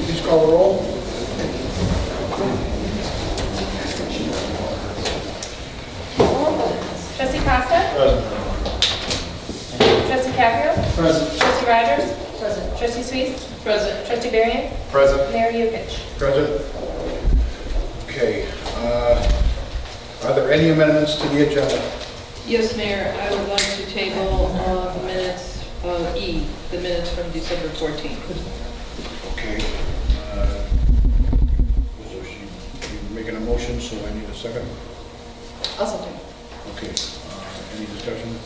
please call the roll. Trustee Costa? Present. Trustee Caprio? Present. Trustee Rogers? Present. Trustee Suisse? Present. Trustee Varian? Present. Mayor Yukich? Present. Okay. Are there any amendments to the agenda? Yes, Mayor, I would like to table the minutes of E, the minutes from December 14th. Okay. You're making a motion, so I need a second. I'll second. Okay. Any discussion?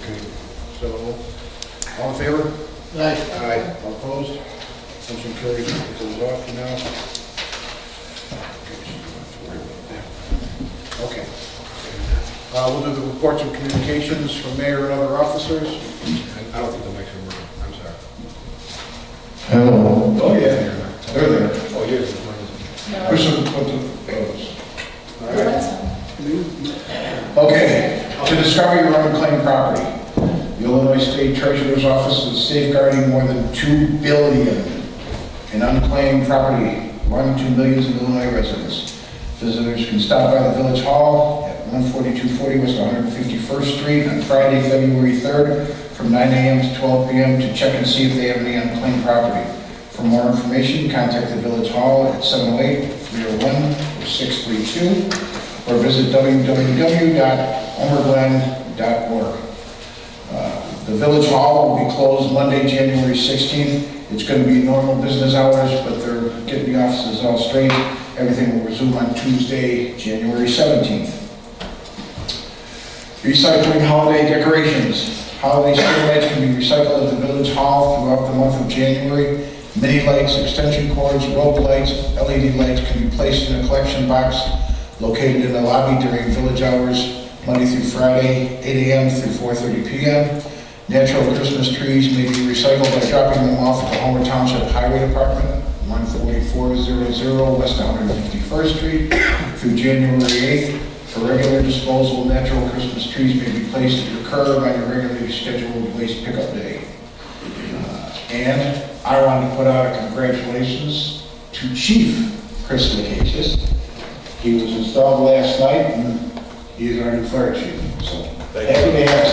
Okay. So, all in favor? Aye. Aye. All opposed? Motion carries. It goes off now. Okay. We'll do the reports and communications from mayor and other officers. I don't think the mics are working. I'm sorry. Hello. Oh, yeah. They're there. Oh, yes. Push them, put the photos. All right. Okay, to discover your unclaimed property. The Illinois State Treasurer's Office is safeguarding more than $2 billion in unclaimed property belonging to millions of Illinois residents. Visitors can stop by the Village Hall at 14240 West 151st Street on Friday, February 3rd from 9 a.m. to 12 p.m. to check and see if they have any unclaimed property. For more information, contact the Village Hall at 708-301-632 or visit www.omerglen.org. The Village Hall will be closed Monday, January 16th. It's going to be normal business hours, but they're getting the offices all straight. Everything will resume on Tuesday, January 17th. Recycling holiday decorations. Holiday streetlights can be recycled at the Village Hall throughout the month of January. Mini lights, extension cords, rope lights, LED lights can be placed in a collection box located in the lobby during village hours, Monday through Friday, 8 a.m. through 4:30 p.m. Natural Christmas trees may be recycled by dropping them off at the Homer Township Highway Department, 14400 West 151st Street, through January 8th. For regular disposal, natural Christmas trees may be placed at your curb on your regularly scheduled waste pickup day. And I want to put out a congratulations to Chief Chris Lacasius. He was installed last night, and he is our new fire chief. So, happy to have you.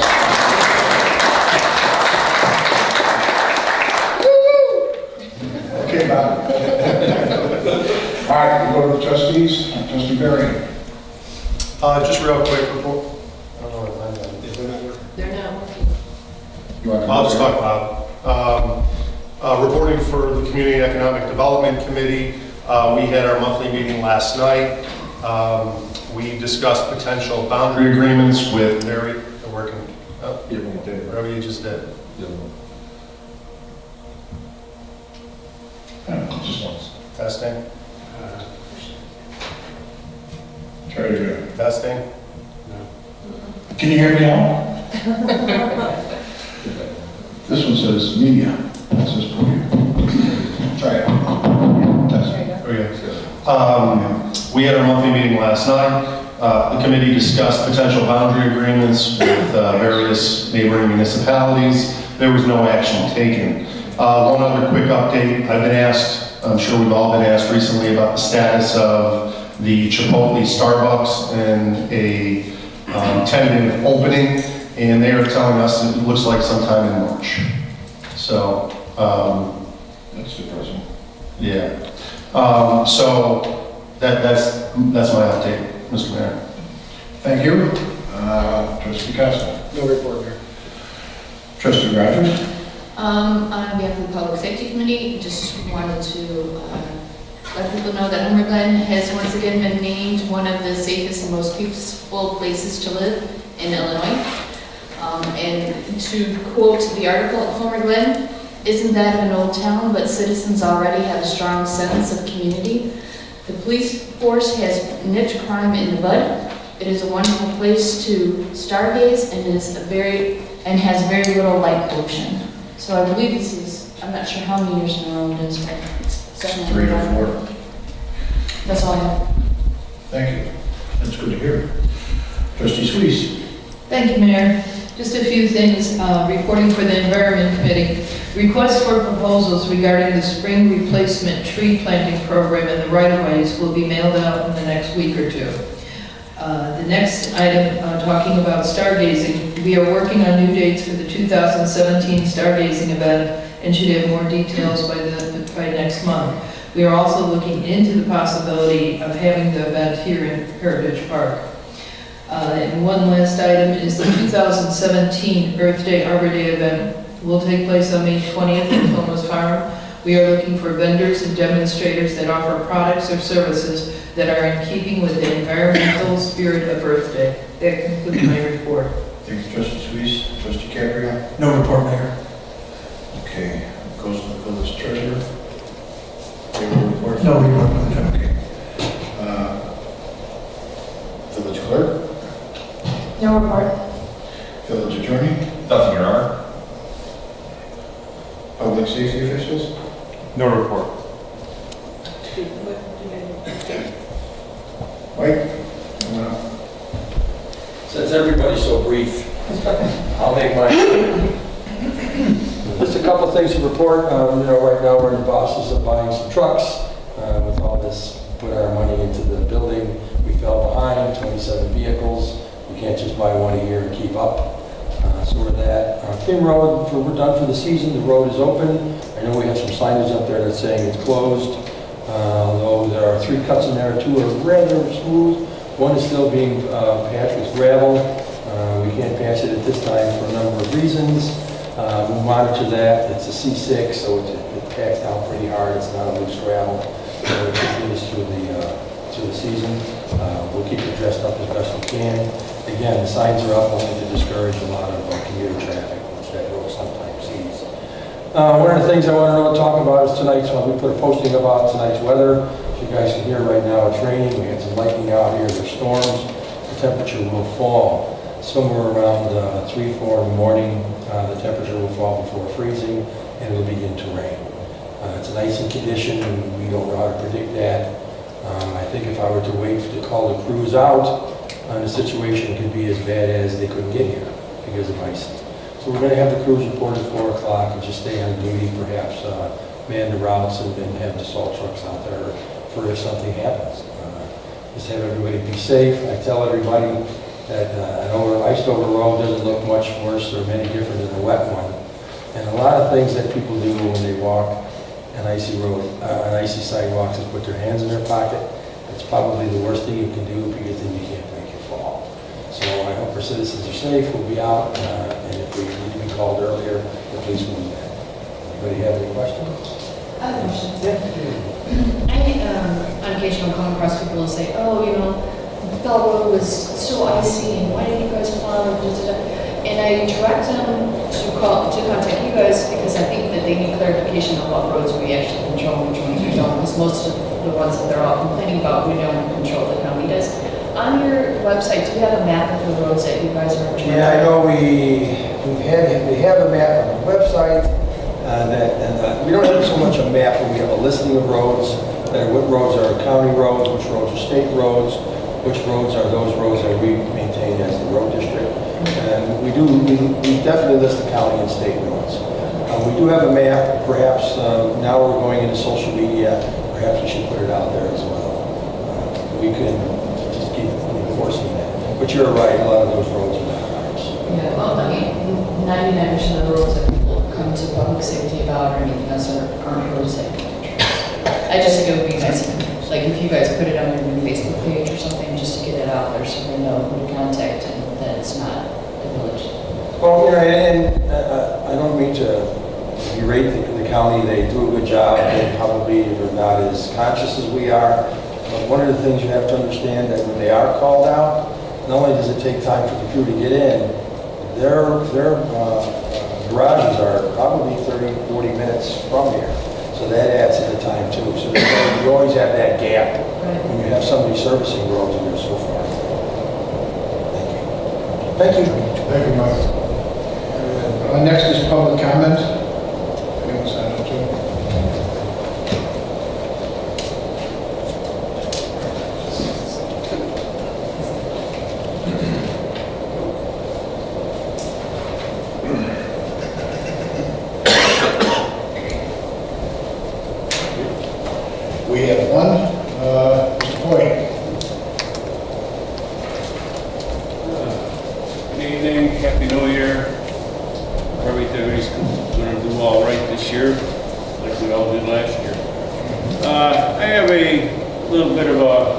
Okay, Bob. All right, we'll go to the trustees. Trustee Varian. Just real quick report. I don't know what time that is. They're not working. I'll just talk about reporting for the Community Economic Development Committee. We had our monthly meeting last night. We discussed potential boundary agreements with whatever you just did. Just once. Testing. Try it again. Testing. Can you hear me now? This one says media. This says podium. Try it. Test. We had our monthly meeting last night. The committee discussed potential boundary agreements with various neighboring municipalities. There was no action taken. One other quick update. I've been asked, I'm sure we've all been asked recently about the status of the Chipotle Starbucks and a tentative opening, and they are telling us it looks like sometime in March. So, That's depressing. yeah. So that's my update, Mr. Mayor. Thank you. Trustee Costa. No report here. Trustee Rogers. On behalf of the Public Safety Committee, just wanted to let people know that Homer Glen has once again been named one of the safest and most peaceful places to live in Illinois. And to quote the article at Homer Glen, isn't that of an old town, but citizens already have a strong sense of community. The police force has nipped crime in the bud. It is a wonderful place to stargaze and has very little light pollution. So I believe this is, I'm not sure how many years in a row it is, but it's 3 or 4. That's all I have. Thank you. That's good to hear. Trustee Suisse. Thank you, Mayor. Just a few things, reporting for the Environment Committee. Requests for proposals regarding the spring replacement tree planting program in the right-of-ways will be mailed out in the next week or two. The next item, talking about stargazing, we are working on new dates for the 2017 stargazing event and should have more details by next month. We are also looking into the possibility of having the event here in Heritage Park. And one last item is the 2017 Earth Day Arbor Day event will take place on May 20th at Thomas Farm. We are looking for vendors and demonstrators that offer products or services that are in keeping with the environmental spirit of Earth Day. That concludes my report. Thank you, Trustee Suisse. Trustee Caprio? No report, Mayor. Okay, goes to the village treasurer. Payroll report? No report, Mr. Okay. Village clerk? No report. Village attorney? Nothing, Your Honor. Public safety officials? No report. Mike? Anyone else? Since everybody's so brief, I'll make mine. Just a couple of things to report. Right now we're in the process of buying some trucks. With all this, put our money into the building. We fell behind, 27 vehicles. We can't just buy one a year and keep up. So we're that. King Road, we're done for the season. The road is open. I know we have some signage up there that's saying it's closed. Although there are 3 cuts in there, 2 are rather smooth. One is still being patched with gravel. We can't patch it at this time for a number of reasons. We'll monitor that. It's a C6, so it's packed down pretty hard. It's not a loose gravel. So it continues through the season. We'll keep it dressed up as best we can. Again, the signs are up only to discourage a lot of commuter traffic, which that road sometimes sees. One of the things I want to talk about is tonight's one. We put a posting about tonight's weather. As you guys can hear right now, it's raining. We had some lightning out here. There's storms. The temperature will fall. Somewhere around 3, 4 in the morning, the temperature will fall before freezing, and it will begin to rain. It's an icy condition, and we don't know how to predict that. I think if I were to wait to call the crews out, the situation could be as bad as they couldn't get here because of ice. So we're going to have the crews report at 4 o'clock and just stay on duty, perhaps man the routes and then have the salt trucks out there for if something happens. Just have everybody be safe. I tell everybody that an iced-over road doesn't look much worse or many different than a wet one. And a lot of things that people do when they walk an icy road, an icy sidewalks is put their hands in their pocket. It's probably the worst thing you can do because then you can't make you fall. So I hope our citizens are safe. We'll be out, and if we need to be called earlier, the police will do that. Anybody have any questions? I have a question. On occasion, I'll come across people who say, oh, Bell Road was so icy, and why didn't you guys plow? And I direct them to contact you guys because I think that they need clarification on what roads we actually control and which ones we don't, because most of the ones that they're all complaining about, we don't control, the county does. On your website, do you have a map of the roads that you guys are in charge of? Yeah, I know we have a map on the website. We don't have so much a map, but we have a listing of roads. What roads are county roads, which roads are state roads, which roads are those roads that we maintain as the road district. And we definitely list the county and state roads. We do have a map. Perhaps now we're going into social media. Perhaps we should put it out there as well. We could just keep enforcing that. But you're right, a lot of those roads are not ours. Yeah, well, 99% of the roads that people come to public safety about or anything else aren't roads that people trust. I just think it would be nice, if you guys put it on your new Facebook page or something, just to get it out there so they know who to contact and that it's not the village. Well, and I don't mean to berate the county. They do a good job. They probably are not as conscious as we are. But one of the things you have to understand that when they are called out, not only does it take time for the crew to get in, their garages are probably 30, 40 minutes from here. So that adds to the time too. So you always have that gap when you have somebody servicing roads and they're so far. Thank you. Thank you, Mike. Next is public comment. Anyone sign up to? everything's gonna do all right this year, like we all did last year. I have a little bit of a,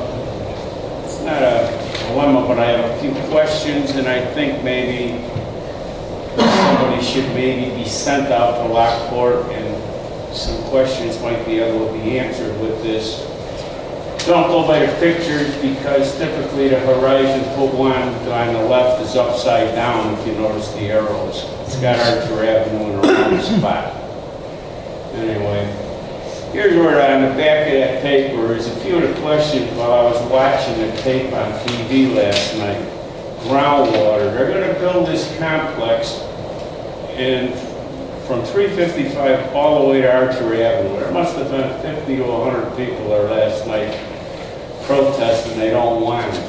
it's not a dilemma, but I have a few questions, and I think maybe somebody should maybe be sent out to Lockport, and some questions might be able to be answered with this. Don't go by the pictures, because typically the horizon put one on the left is upside down, if you notice the arrows. It's got Archer Avenue in a wrong spot. Anyway, here's where on the back of that paper is a few of the questions while I was watching the tape on TV last night. Groundwater. They're going to build this complex and from 355 all the way to Archer Avenue. There must have been 50 to 100 people there last night protesting they don't want it.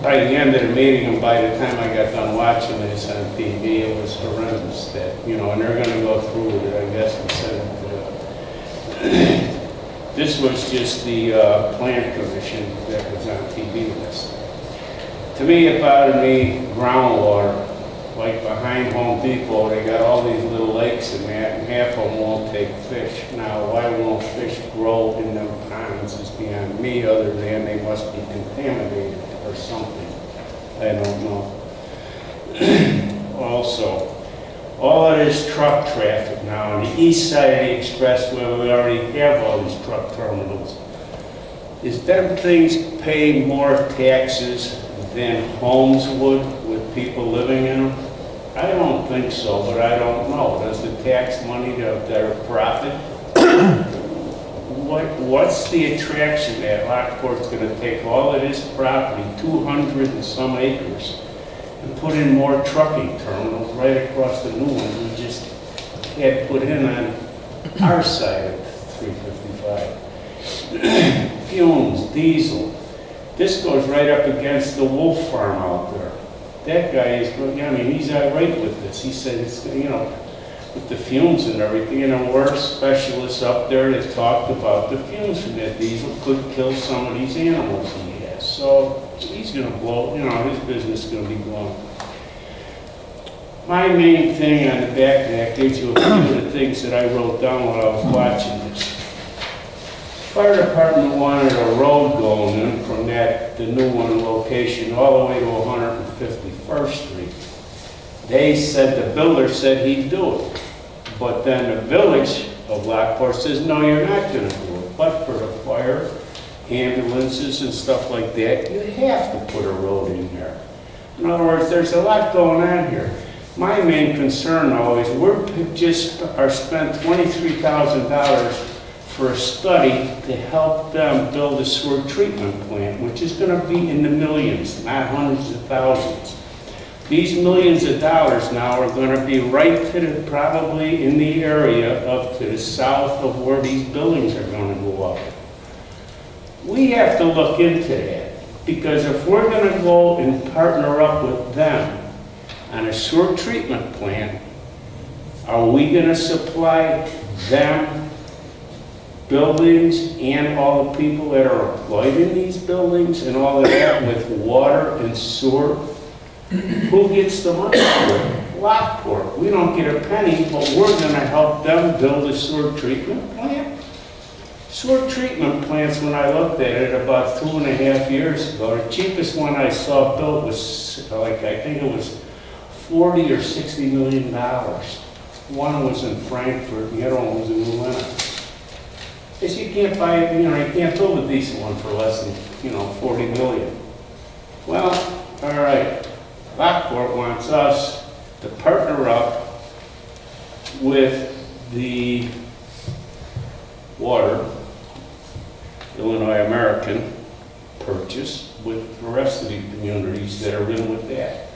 By the end of the meeting, and by the time I got done watching this on TV, it was horrendous that, you know, and they're going to go through with it, I guess, and send it to this was just the plan commission that was on TV list. To me, it bothered me groundwater. Like behind Home Depot, they got all these little lakes and that, and half of them won't take fish. Now, why won't fish grow in them ponds is beyond me, other than they must be contaminated or something. I don't know. Also, all of this truck traffic now on the east side of the expressway, we already have all these truck terminals. Is them things pay more taxes than homes would with people living in them? I don't think so, but I don't know. Does the tax money to their profit? What's the attraction that Lockport's going to take all of this property, 200 and some acres, and put in more trucking terminals right across the new ones we just had put in on our side of 355? Fumes, diesel. This goes right up against the wolf farm out there. That guy is, I mean, he's irate with this. He said it's, you know, with the fumes and everything, you know, we're specialists up there that talked about the fumes from that diesel could kill some of these animals he has. So he's going to blow, you know, his business is going to be blown. My main thing on the back of that gives you a few of the things that I wrote down while I was watching this. Fire department wanted a road going in from that, the new one location, all the way to 151st Street. They said, the builder said he'd do it. But then the village of Lockport says, no, you're not going to do it. But for the fire, ambulances and stuff like that, you have to put a road in there. In other words, there's a lot going on here. My main concern though is we're just are spent $23,000 for a study to help them build a sewer treatment plant, which is going to be in the millions, not hundreds of thousands. These millions of dollars now are going to be right to the, probably in the area up to the south of where these buildings are going to go up. We have to look into that, because if we're going to go and partner up with them on a sewer treatment plant, are we going to supply them buildings and all the people that are employed in these buildings and all of that with water and sewer? Who gets the money for it? Lockport. We don't get a penny, but we're going to help them build a sewer treatment plant. Sewer treatment plants, when I looked at it about 2.5 years ago, the cheapest one I saw built was like, I think it was 40 or 60 million dollars. One was in Frankfurt, the other one was in Glen. Because you can't buy, you know, you can't build a decent one for less than, you know, 40 million. Well, all right. Lockport wants us to partner up with the water, Illinois American purchase, with the rest of the communities that are in with that.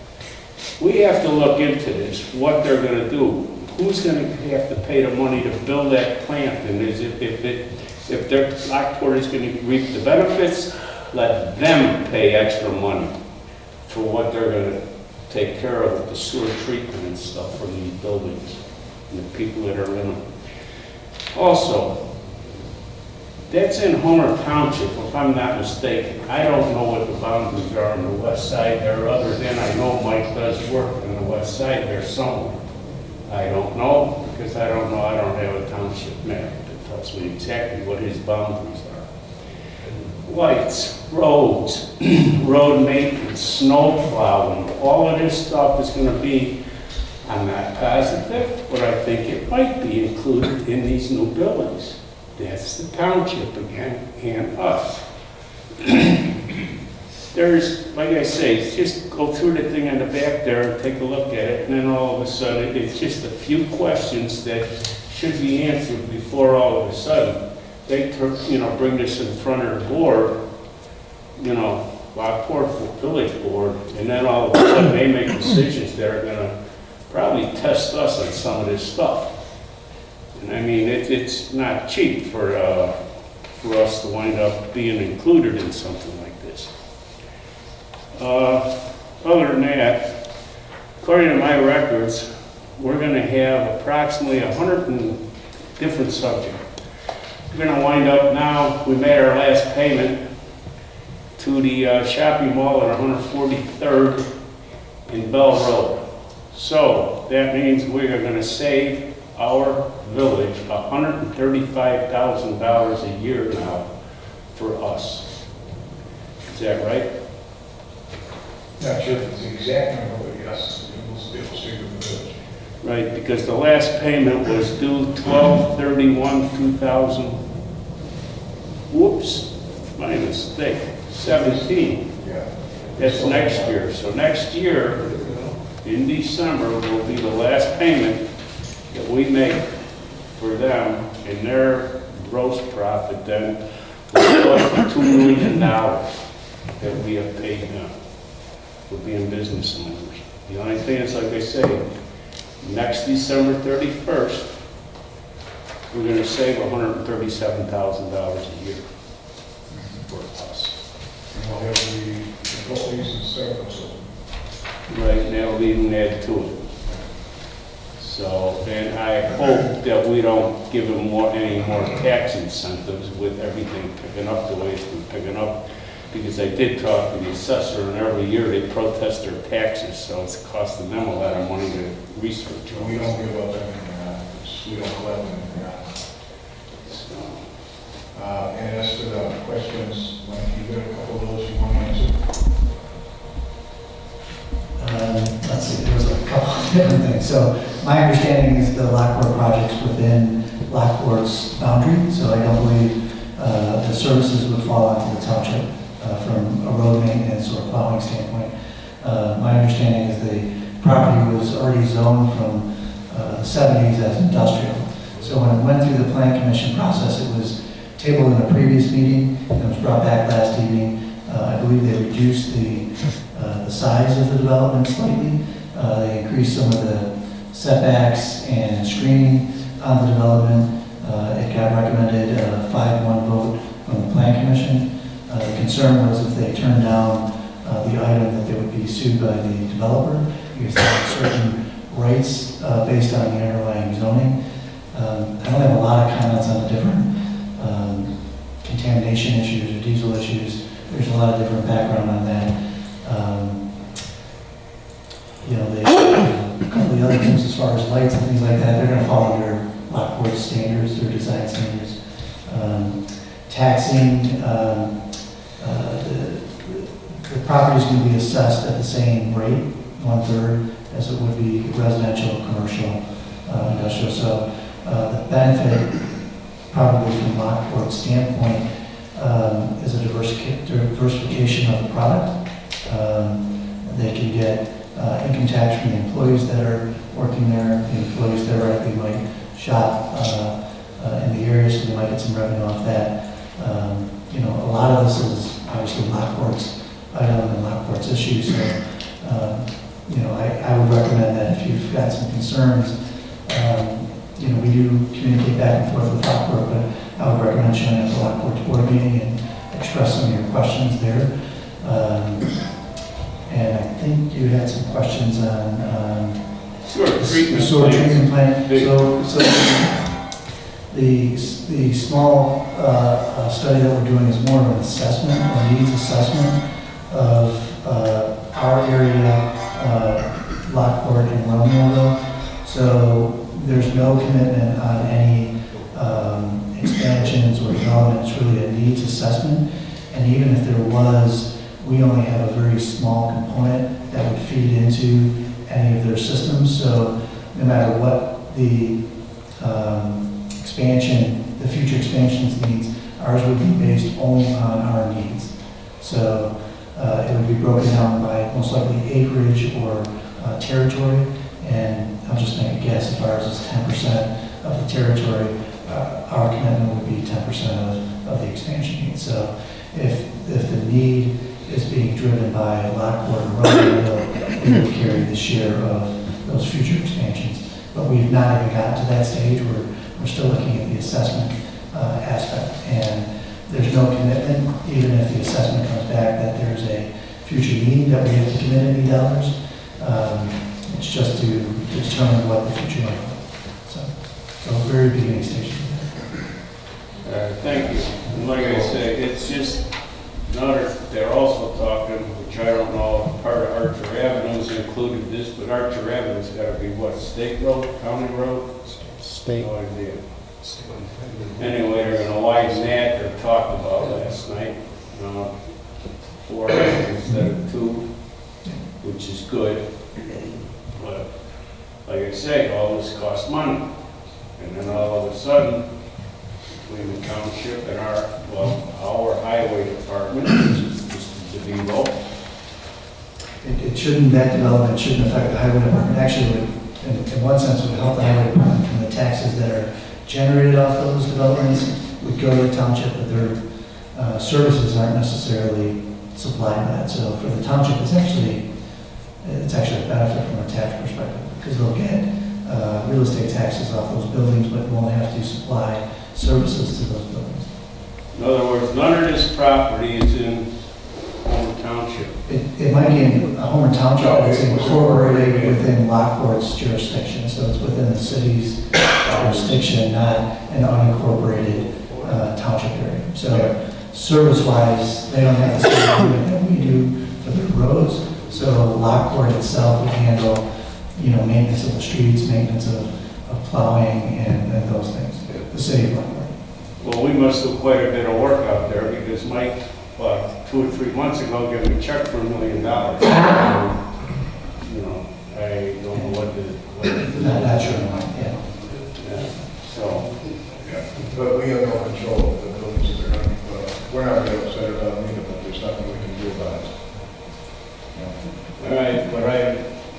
We have to look into this, what they're going to do. Who's going to have to pay the money to build that plant? And if their Lockport is going to reap the benefits, let them pay extra money for what they're going to take care of with the sewer treatment and stuff from these buildings and the people that are in them. Also, that's in Homer Township, if I'm not mistaken. I don't know what the boundaries are on the west side there, other than I know Mike does work side there somewhere. I don't know, because I don't know, I don't have a township map that tells me exactly what his boundaries are. Lights, roads, road maintenance, snow plowing, all of this stuff is gonna be, I'm not positive, but I think it might be included in these new buildings. That's the township again, and us. There's, like I say, just go through the thing on the back there and take a look at it, and then all of a sudden, it's just a few questions that should be answered before all of a sudden they, bring this in front of the board, Lockport Village Board, and then all of a sudden they make decisions that are gonna probably test us on some of this stuff. And I mean, it's not cheap for us to wind up being included in something like this. Other than that, according to my records, we're going to have approximately 100 different subjects. We're going to wind up now, we made our last payment to the shopping mall at 143rd in Bell Road. So that means we are going to save our village $135,000 a year now for us. Is that right? Not sure if it's the exact number, but yes, it will stay with the village. Right, because the last payment was due 12/31/2000. Whoops, my mistake, 17. Yeah. That's next year. So next year, in December, will be the last payment that we make for them, and their gross profit then will go up to $2 million that we have paid them for being business owners. The only thing is, like I say, next December 31st, we're going to save $137,000 a year for us. And we'll have the employees and staff, so. Right, and that'll even add to it. So, and I hope that we don't give them any more tax incentives with everything picking up the way it's been picking up. Because I did talk to the assessor, and every year they protest their taxes, so it's costing them a lot of money to research. We don't give up anything on it. We don't collect anything on it. So, And as to the questions, Glen, you got a couple of those you want to answer? Let's see, there was a couple of different things. So my understanding is the Lockport project's within Lockport's boundary, so I don't believe the services would fall onto the township from a road maintenance or plowing standpoint. My understanding is the property was already zoned from the 70s as industrial. So when it went through the plan commission process, it was tabled in a previous meeting, and it was brought back last evening. I believe they reduced the size of the development slightly. They increased some of the setbacks and screening on the development. It got recommended a 5-1 vote from the plan commission. The concern was if they turned down the item that they would be sued by the developer because they had certain rights based on the underlying zoning. I don't have a lot of comments on the different contamination issues or diesel issues. There's a lot of different background on that. A couple of the other things as far as lights and things like that, they're going to fall under Lockport standards, their design standards. Taxing, the property is going to be assessed at the same rate, 1/3, as it would be residential, commercial, industrial. So the benefit, probably from Lockport's standpoint, is a diversification of the product. They can get income tax from the employees that are working there. The employees theoretically might shop in the area, so they might get some revenue off that. A lot of this is obviously Lockport's item and Lockport's issue. So, I would recommend that if you've got some concerns, we do communicate back and forth with Lockport, but I would recommend showing up at the Lockport's board meeting and express some of your questions there. And I think you had some questions on the sewer treatment plant. So the small study that we're doing is more of an assessment, a needs assessment of our area Lockport and Romeoville. So there's no commitment on any expansions or development. It's really a needs assessment. And even if there was, we only have a very small component that would feed into any of their systems. So no matter what the the future expansions needs, ours would be based only on our needs. So it would be broken down by most likely acreage or territory. And I'll just make a guess, if ours is 10% of the territory, our commitment would be 10% of the expansion needs. So if the need is being driven by Lockport and Romeoville, we would carry the share of those future expansions. But we've not even gotten to that stage. We're still looking at the assessment aspect, and there's no commitment, even if the assessment comes back that there's a future need that we have to commit any dollars. It's just to determine what the future might be. So very beginning stages. Thank you. And like I say, it's just another, they're also talking, which I don't know, if part of Archer Avenue's included this, but Archer Avenue's got to be what, state road, county road? State. No idea. Anyway, they're going to widen that, they talked about last night. 4 instead of 2, which is good. But like I say, all this costs money. And then all of a sudden, between the township and our highway department, which is just the depot. It shouldn't, that development shouldn't affect the highway department. Actually, it would, in one sense, it would help the highway department from the taxes that are generated off those developments would go to the township, but their services aren't necessarily supplied by that. So for the township, it's actually a benefit from a tax perspective, because they'll get real estate taxes off those buildings, but won't have to supply services to those buildings. In other words, none of this property is in Homer Township. It might be in Homer Township, but it's incorporated within Lockport's jurisdiction, so it's within the city's jurisdiction, not an unincorporated township area. So service-wise, they don't have the same agreement that we do for the roads. So Lockport itself would handle, maintenance of the streets, maintenance of plowing and those things. The city of Lockport. Well, we must do quite a bit of work out there because Mike, 2 or 3 months ago, gave me a check for $1 million. I don't know what the. Not sure, yeah. Yeah, so. Yeah, but we have no control of the buildings that they're going to, we're not going to set it on either, but there's nothing we can do about it. All right, but I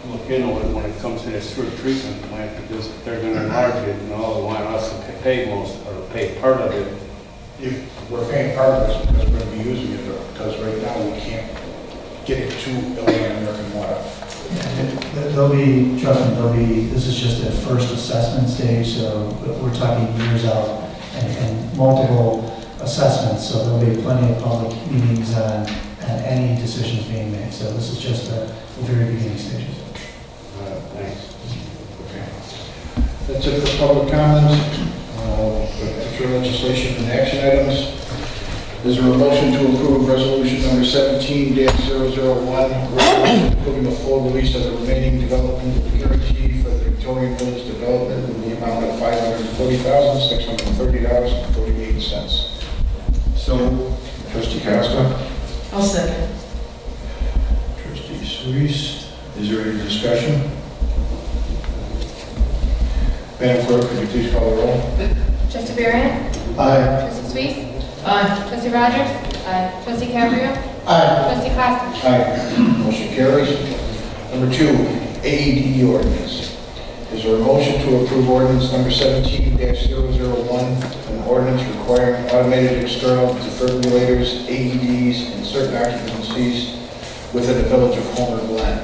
look into it when it comes to this fruit treatment plant because they're going to enlarge it and all they want us to pay most or pay part of it. If we're paying part of this because we're going to be using it, because right now we can't get it to Illinois American Water. This is just a first assessment stage, so we're talking years out and multiple assessments, so there'll be plenty of public meetings on any decisions being made. So this is just the very beginning stages. Thanks. Okay. That's it for public comments. Extra legislation and action items. Is there a motion to approve resolution number 17-001, resolution approving the full release of the remaining development guarantee for the Victorian Village development in the amount of $540,630.48? So, Trustee Costa. I'll second. Trustee Cerise. Is there any discussion? Madam Clerk, could you please call the roll? Trustee Barron? Aye. Trustee Suisse? Aye. Trustee Rogers? Aye. Trustee Cabrio? Aye. Trustee Costa? Aye. Motion carries. Number 2, AED ordinance. Is there a motion to approve ordinance number 17-001, an ordinance requiring automated external defibrillators, AEDs, and certain occupancies within the village of Homer, Glen?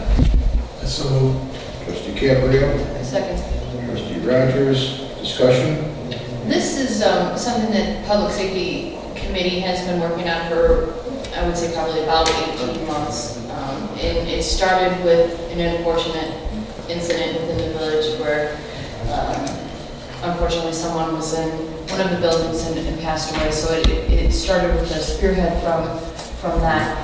So moved. Trustee Cabrio? Second. Trustee Rogers? Discussion? This is something that Public Safety Committee has been working on for, I would say, probably about 18 months. And it started with an unfortunate incident within the village where, unfortunately, someone was in one of the buildings and passed away. So it started with a spearhead from that.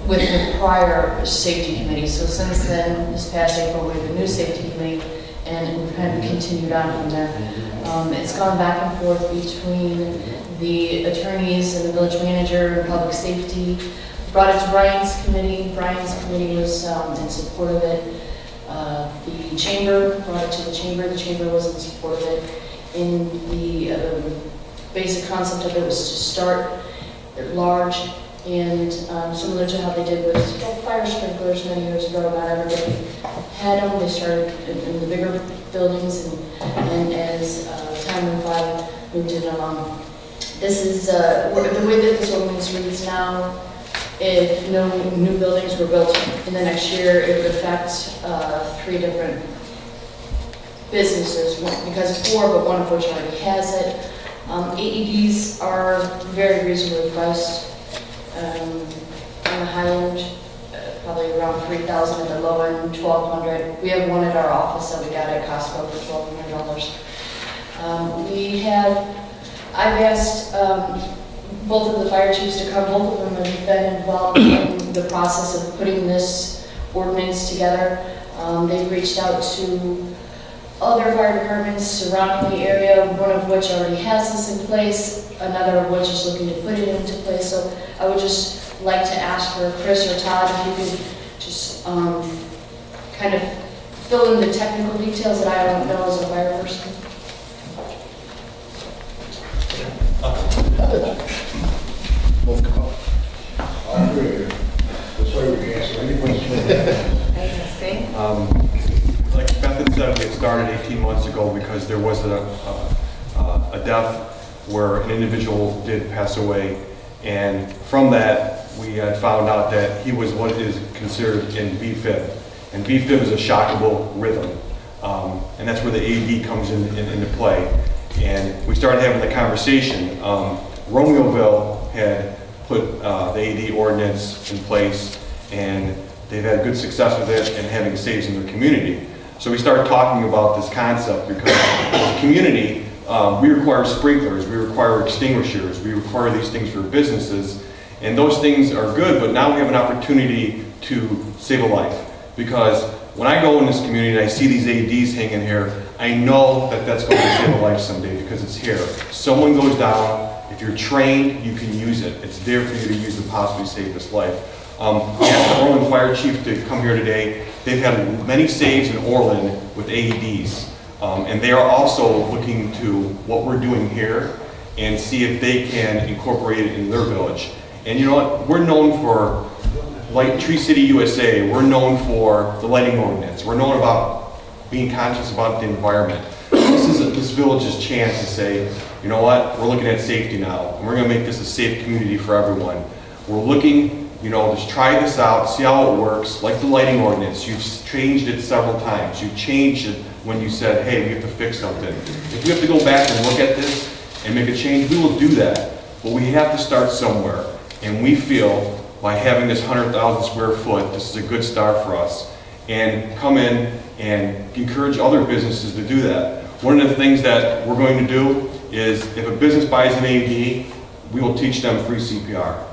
with the prior safety committee. So since then, this past April, we have a new safety committee, and we've kind of continued on from there. It's gone back and forth between the attorneys and the village manager and public safety. Brought it to Brian's committee. Brian's committee was in support of it. The chamber, brought it to the chamber. The chamber was in support of it. In the basic concept of it was to start at large, and similar to how they did with fire sprinklers many years ago. Not everybody had them. They started in the bigger buildings, and as time went by, moved it along. This is the way that this ordinance reads now. If no new buildings were built in the next year, it would affect 3 different businesses, because 4, but one unfortunately already has it. AEDs are very reasonably priced. On the high end, probably around $3,000, at the low end, $1,200. We have one at our office that we got at Costco for $1,200. I've asked both of the fire chiefs to come. Both of them have been involved in the process of putting this ordinance together. They've reached out to other fire departments surrounding the area, one of which already has this in place, another of which is looking to put it into place. So I would just like to ask for Chris or Todd if you could just kind of fill in the technical details that I don't know as a fire person. Both come up. All 3 of you. This way we can answer any questions. Like Beth had said, we had started 18 months ago because there was a death where an individual did pass away, and from that we had found out that he was what is considered in VFib, and VFib is a shockable rhythm, and that's where the AED comes into play. And we started having the conversation. Romeoville had put the AED ordinance in place, and they've had good success with it and having saves in their community. So we started talking about this concept because as a community, we require sprinklers, we require extinguishers, we require these things for businesses, and those things are good, but now we have an opportunity to save a life. Because when I go in this community and I see these AEDs hanging here, I know that that's going to save a life someday because it's here. Someone goes down, if you're trained, you can use it. It's there for you to use and possibly save this life. We asked the Orland Fire Chief to come here today. They've had many saves in Orland with AEDs. And they are also looking to what we're doing here and see if they can incorporate it in their village. And you know what? We're known for, like Tree City USA, we're known for the lighting ordinance. We're known about being conscious about the environment. This is this village's chance to say, you know what? We're looking at safety now, and we're going to make this a safe community for everyone. We're looking, you know, just try this out, see how it works. Like the lighting ordinance, you've changed it several times. You've changed it when you said, hey, we have to fix something. If we have to go back and look at this and make a change, we will do that. But we have to start somewhere. And we feel by having this 100,000 square foot, this is a good start for us. And come in and encourage other businesses to do that. One of the things that we're going to do is if a business buys an AED, we will teach them free CPR.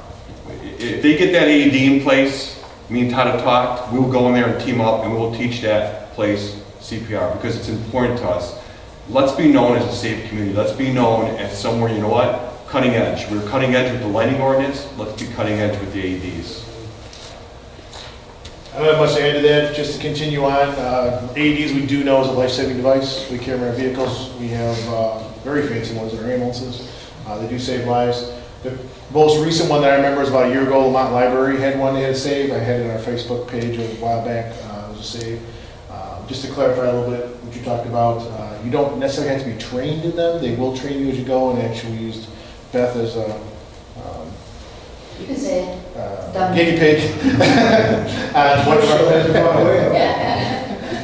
If they get that AED in place, me and Todd have talked, we will go in there and team up and we will teach that place CPR because it's important to us. Let's be known as a safe community. Let's be known as somewhere, you know what, cutting edge. We're cutting edge with the lighting ordinance. Let's be cutting edge with the AEDs. I don't have much to add to that, just to continue on. AEDs we do know is a life-saving device. We carry in our vehicles. We have very fancy ones in our ambulances. They do save lives. The most recent one that I remember is about a year ago, Lamont Library had one they had saved. I had it on our Facebook page a while back. It was a save. Just to clarify a little bit what you talked about, you don't necessarily have to be trained in them. They will train you as you go, and actually we used Beth as a You can say it. guinea pig.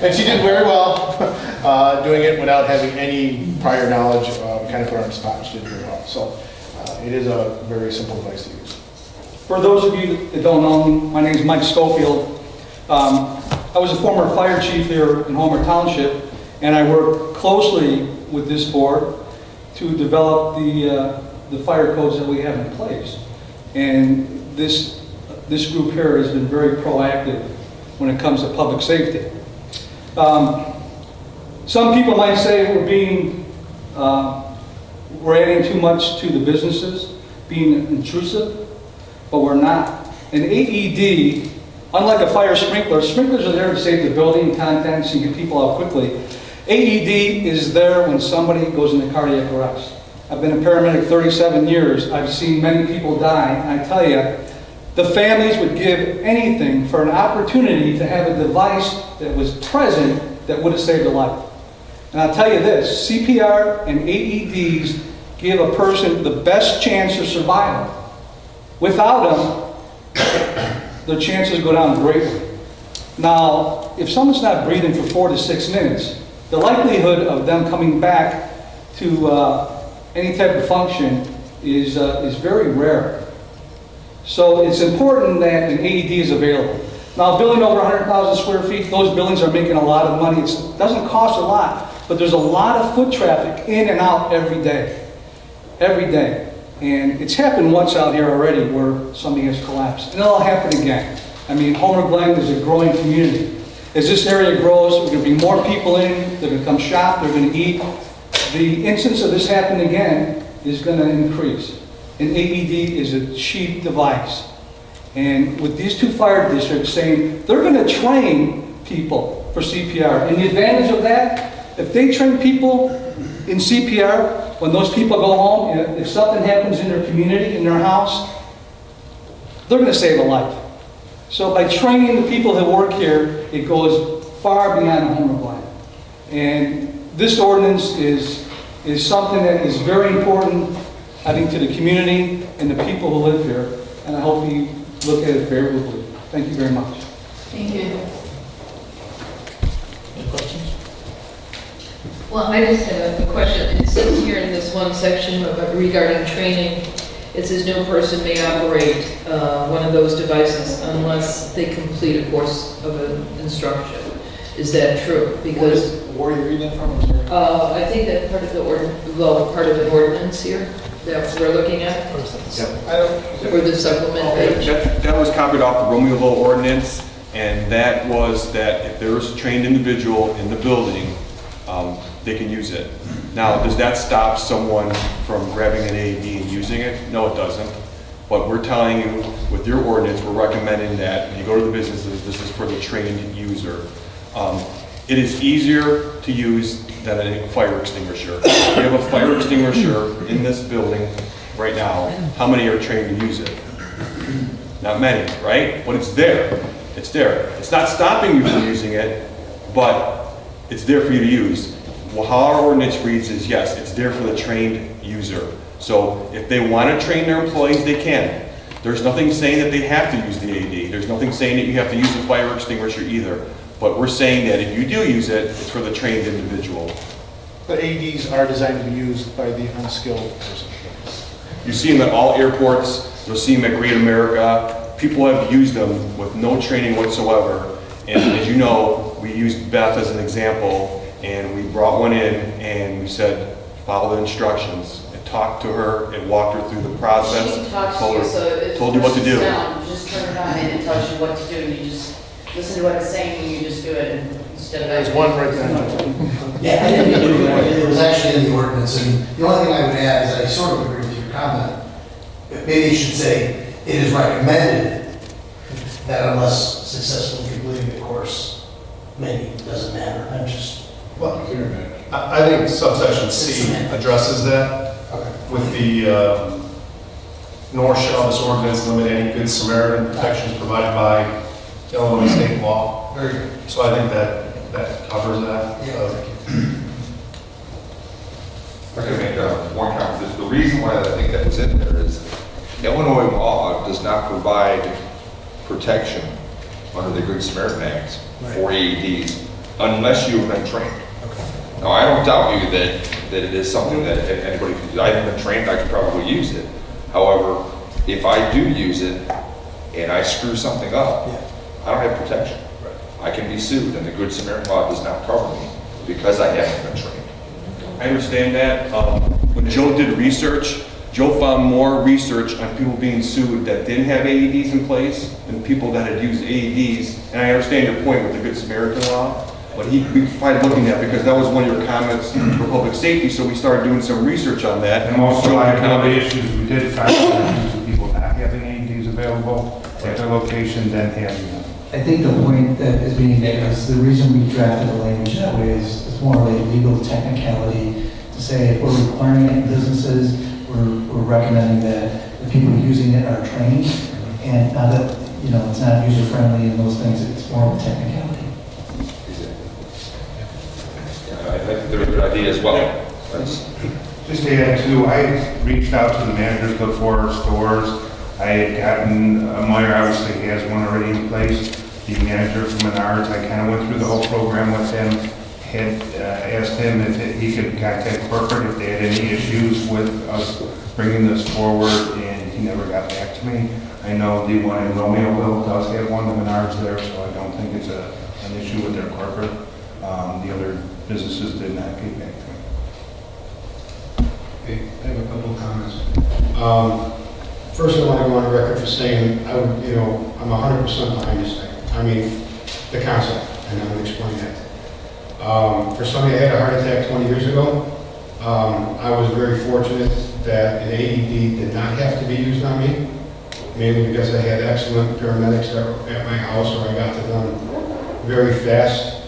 And she did very well doing it without having any prior knowledge. We kind of put her on the spot, and she did very well. So it is a very simple device to use. For those of you that don't know me, my name is Mike Schofield. I was a former fire chief here in Homer Township, and I worked closely with this board to develop the fire codes that we have in place. And this this group here has been very proactive when it comes to public safety. Some people might say we're adding too much to the businesses, being intrusive, but we're not. An AED, unlike a fire sprinkler, sprinklers are there to save the building contents and get people out quickly. AED is there when somebody goes into cardiac arrest. I've been a paramedic 37 years. I've seen many people die, and I tell you, the families would give anything for an opportunity to have a device that was present that would have saved a life. And I'll tell you this, CPR and AEDs give a person the best chance of survival. Without them, the chances go down greatly. Now, if someone's not breathing for 4 to 6 minutes, the likelihood of them coming back to any type of function is very rare. So it's important that an AED is available. Now, a building over 100,000 square feet, those buildings are making a lot of money. It doesn't cost a lot, but there's a lot of foot traffic in and out every day. Every day. And it's happened once out here already where somebody has collapsed. And it'll happen again. I mean, Homer Glen is a growing community. As this area grows, there's going to be more people in, they're going to come shop, they're going to eat. The instance of this happening again is going to increase. An AED is a cheap device. And with these two fire districts saying they're going to train people for CPR. And the advantage of that, if they train people in CPR, when those people go home, if something happens in their community, in their house, they're going to save a life. So by training the people that work here, it goes far beyond Homer Glen. And this ordinance is something that is very important, I think, to the community and the people who live here. And I hope you look at it favorably. Thank you very much. Thank you. Any questions? Well, I just have a question. It says here in this one section regarding training, it says no person may operate one of those devices unless they complete a course of instruction. Is that true? Because Where are you reading that from? I think that part of part of an ordinance here that we're looking at, or the supplement page. That was copied off the Romeoville ordinance, and that was that if there is a trained individual in the building, they can use it. Now, does that stop someone from grabbing an AED and using it? No, it doesn't. But we're telling you, with your ordinance, we're recommending that when you go to the businesses, this is for the trained user. It is easier to use than a fire extinguisher. We have a fire extinguisher in this building right now. How many are trained to use it? Not many, right? But it's there. It's there. It's not stopping you from using it, but it's there for you to use. Well, how our ordinance reads is, yes, it's there for the trained user. So if they want to train their employees, they can. There's nothing saying that they have to use the AED. There's nothing saying that you have to use a fire extinguisher either. But we're saying that if you do use it, it's for the trained individual. The AEDs are designed to be used by the unskilled person. You see them at all airports. You'll see them at Great America. People have used them with no training whatsoever. And as you know, we used Beth as an example, and we brought one in and we said, follow the instructions. And talked to her and walked her through the process. She talks to you, so if told you what to do. Sound, you just turn it on and it tells you what to do, and you just listen to what it's saying and you just do it instead of... There's one right there. Yeah, it was actually in the ordinance, and the only thing I would add is I sort of agree with your comment. Maybe you should say it is recommended that unless successfully completing the course, maybe it doesn't matter. I'm just... Well, I think subsection C addresses that with the nor shall this ordinance limit any good Samaritan protections provided by Illinois state law. Very good. So I think that covers that. Yeah, thank you. I'm going to make one comment. The reason why I think that's in there is Illinois law does not provide protection under the Good Samaritan Act for AEDs unless you have been trained. Now, I don't doubt you that it is something that anybody could use. I haven't been trained, I could probably use it. However, if I do use it and I screw something up, I don't have protection. I can be sued, and the Good Samaritan law does not cover me because I haven't been trained. I understand that. When Joe did research, Joe found more research on people being sued that didn't have AEDs in place than people that had used AEDs. And I understand your point with the Good Samaritan law, but we tried looking at because that was one of your comments for public safety, so we started doing some research on that. And also, Joe like can one of the comment. issues we did find was people not having AEDs available at their location than having them. I think the point that is being made is the reason we drafted the language that way is it's more of a legal technicality to say if we're requiring it in businesses, we're recommending that the people using it are trained, and now that, you know, it's not user-friendly and those things, it's more of a technicality. Yeah, I think they're a good idea as well. Just to add too, I reached out to the managers of the 4 stores. I had gotten, Meyer obviously has one already in place. The manager from Menards, I kind of went through the whole program with him, had asked him if he could contact corporate if they had any issues with us bringing this forward, and he never got back to me. I know the one in Romeoville does have one, the Menards there, so I don't think it's an issue with their corporate. The other businesses did not get back to me. Okay, I have a couple of comments. First, I want to go on the record for saying I'm 100% behind this thing. I mean, the concept, and I'm going to explain that. For somebody that had a heart attack 20 years ago, I was very fortunate that an AED did not have to be used on me, mainly because I had excellent paramedics that were at my house, or I got to them very fast,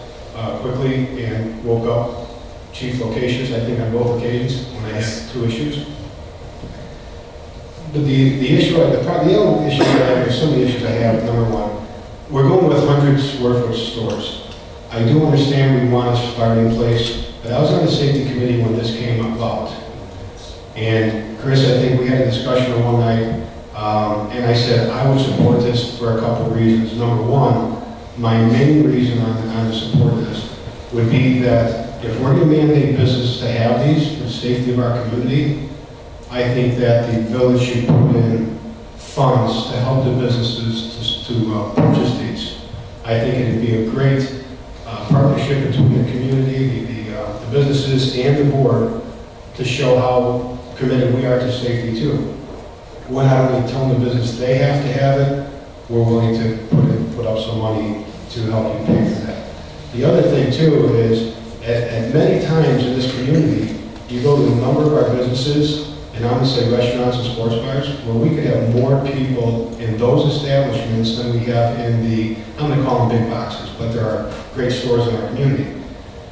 quickly, and woke up chief locations, I think on both occasions, when I had 2 issues. But the issue, the other issue that I have, or some of the issues I have, number one, we're going with 100 square foot stores. I do understand we want a starting place, but I was on the safety committee when this came about. And Chris, I think we had a discussion one night, and I said I would support this for a couple of reasons. Number one, my main reason on support of this would be that if we're going to mandate businesses to have these for the safety of our community, I think that the village should put in funds to help the businesses to purchase these. I think it would be a great partnership between the community, the businesses, and the board to show how committed we are to safety too. We're not only telling the business they have to have it, we're willing to put up some money to help you pay for that. The other thing too is, at many times in this community, you go to a number of our businesses, and I'm going to say restaurants and sports bars, where we could have more people in those establishments than we have in the, I'm going to call them big boxes, but there are great stores in our community,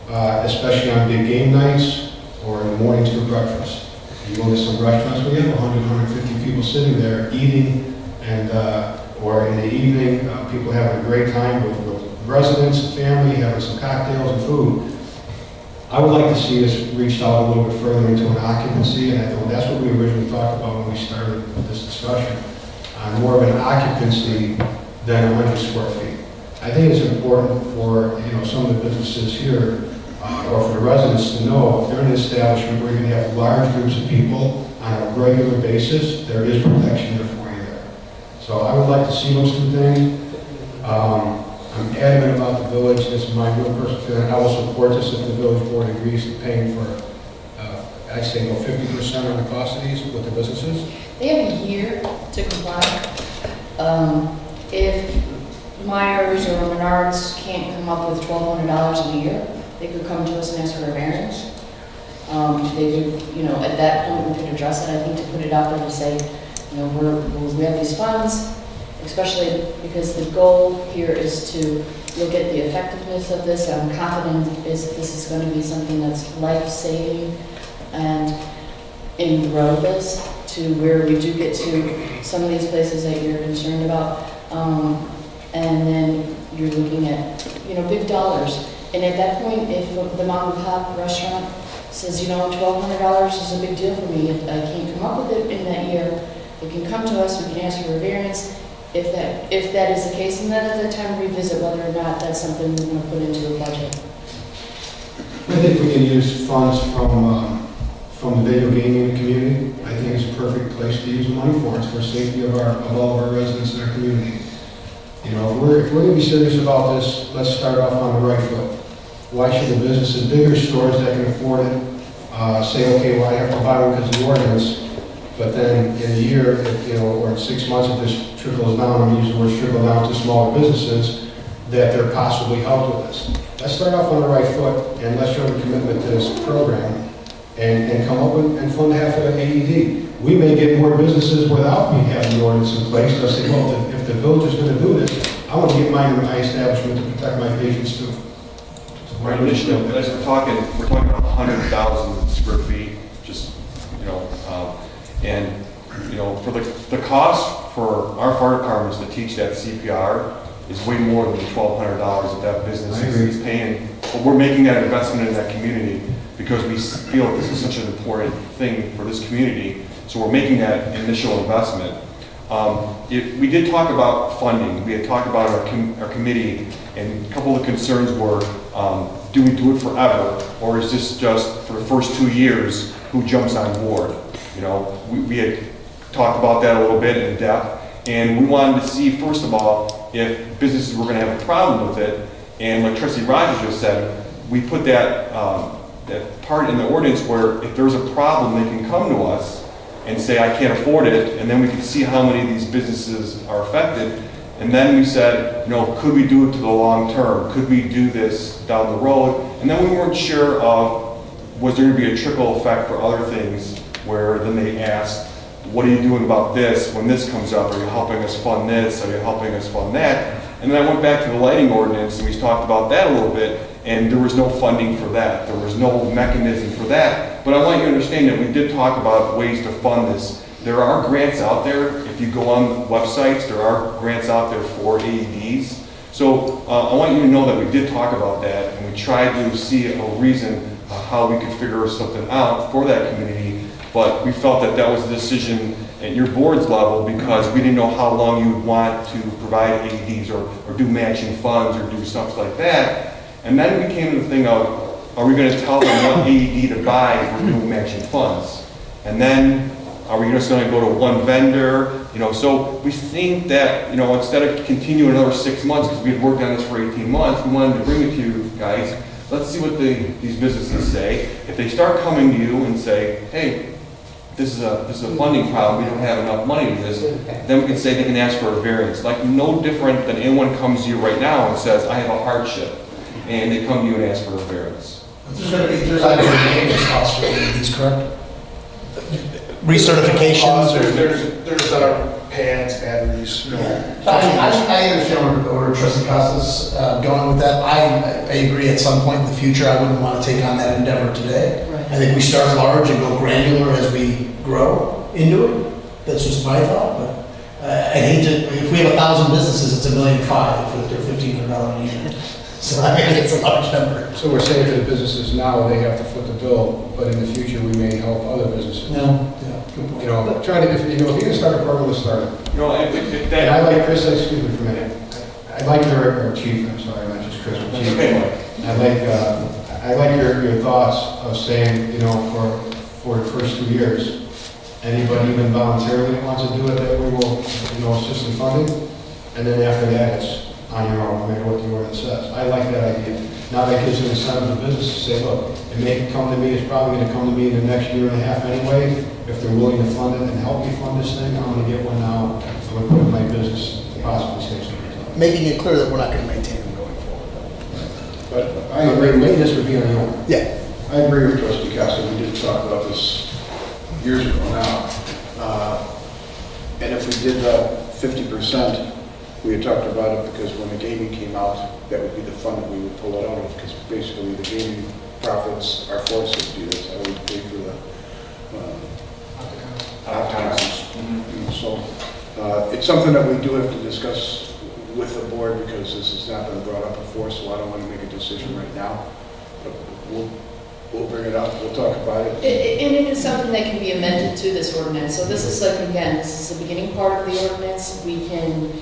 especially on big game nights or in the mornings for breakfast. You go to some restaurants where you have 100, 150 people sitting there eating, and or in the evening, people having a great time with residents and family, having some cocktails and food. I would like to see us reached out a little bit further into an occupancy, and I think that's what we originally talked about when we started this discussion, on more of an occupancy than 100 square feet. I think it's important for some of the businesses here, or for the residents to know if they're in an establishment where you're going to have large groups of people on a regular basis, there is protection there for you there. So I would like to see those 2 things. I'm adamant about the village. This is my real personal feeling. I will support this if the village board agrees to paying for, I'd say, 50% on the cost of these with the businesses. They have a year to comply. If Myers or Menards can't come up with $1,200 a year, they could come to us and ask for a variance. They could, at that point we could address it. I think to put it out there to say, we have these funds, especially because the goal here is to look at the effectiveness of this. I'm confident this is going to be something that's life-saving and in the road this to where we do get to some of these places that you're concerned about. And then you're looking at, big dollars. And at that point, if the mom and pop restaurant says, $1,200 is a big deal for me, I can't come up with it in that year, they can come to us, we can ask for a variance. If that is the case, and then at that time revisit whether or not that's something we want to put into the budget. I think we can use funds from the video gaming community. I think it's a perfect place to use the money for. It's for safety of all of our residents in our community. If we're going to be serious about this, let's start off on the right foot. Why should the businesses, bigger stores that can afford it, say, okay, well, I have to buy one because of the ordinance, But then in a year, or in 6 months, if this trickles down, I'm using the word trickle down to smaller businesses, that they're possibly helped with this. Let's start off on the right foot, and let's show a commitment to this program, and come up with and fund half of the AED. We may get more businesses without me having the ordinance in place. They'll say, well, if the village is going to do this, I want to get mine in my establishment to protect my patients too. Right, initially, as we're talking 100,000 square feet, just, and, for the cost for our fire departments to teach that CPR is way more than the $1,200 that business is paying. But we're making that investment in that community because we feel this is such an important thing for this community. So we're making that initial investment. We did talk about funding. We had talked about our committee, and a couple of concerns were, do we do it forever, or is this just for the first 2 years, who jumps on board? We had talked about that a little bit in depth, and we wanted to see, first of all, if businesses were going to have a problem with it. And like Trustee Rogers just said, we put that part in the ordinance where if there's a problem, they can come to us and say, I can't afford it, and then we can see how many of these businesses are affected. And then we said, could we do it to the long term? Could we do this down the road? And then we weren't sure of, was there going to be a trickle effect for other things, where then they asked, what are you doing about this when this comes up? Are you helping us fund this? Are you helping us fund that? And then I went back to the lighting ordinance, and we talked about that a little bit, and there was no funding for that. There was no mechanism for that. But I want you to understand that we did talk about ways to fund this. There are grants out there. If you go on websites, there are grants out there for AEDs. So I want you to know that we did talk about that, and we tried to see a reason how we could figure something out for that community. But we felt that that was a decision at your board's level, because we didn't know how long you would want to provide AEDs or do matching funds or do stuff like that. And then we came to the thing of, are we going to tell them what AED to buy if we're doing matching funds? And then are we just going to go to one vendor? So we think that, instead of continuing another 6 months, because we had worked on this for 18 months, we wanted to bring it to you guys. Let's see what these businesses say. If they start coming to you and say, hey, this is a funding problem, we don't have enough money for this, then we can say they can ask for a variance. Like, no different than anyone comes to you right now and says, I have a hardship, and they come to you and ask for a variance. There's not going to be maintenance costs for these, correct? Recertifications or? There's pads, batteries, I understand where Trustee Costa's going with that. I agree at some point in the future, I wouldn't want to take on that endeavor today. Right. I think we start large and go granular as we grow into it. That's just my thought, but I hate to, if we have 1,000 businesses, it's $1.5 million if they're $1,500 a year. So I think it's a large number. So we're saying to the businesses now, they have to foot the bill, but in the future, we may help other businesses. No, yeah, good point. Trying to, if you're going to start a program, let's start it. And I like Chris, excuse me for a minute. I like your chief, I'm sorry, not just Chris, but chief. I like your thoughts of saying, for the first 2 years, anybody even voluntarily that wants to do it, that we will, assist in funding. And then after that, it's on your own, no matter what the ordinance says. I like that idea. Now that gives an incentive to the business to say, look, it may come to me, it's probably going to come to me in the next year and a half anyway. If they're willing to fund it and help me fund this thing, I'm going to get one now. I'm going to put in my business to possibly save some money. Making it clear that we're not going to maintain them going forward. But I agree, maintenance would be on your own. Yeah. I agree with Trustee Costa. We did talk about this years ago now. And if we did 50%, we had talked about it because when the gaming came out, that would be the fund that we would pull it out of, because basically the gaming profits are for safety. That's how we pay for the octagonals. So it's something that we do have to discuss with the board, because this has not been brought up before, so I don't want to make a decision right now. But we'll bring it up, we'll talk about it. And it is something that can be amended to this ordinance. So this is like, again, this is the beginning part of the ordinance. We can,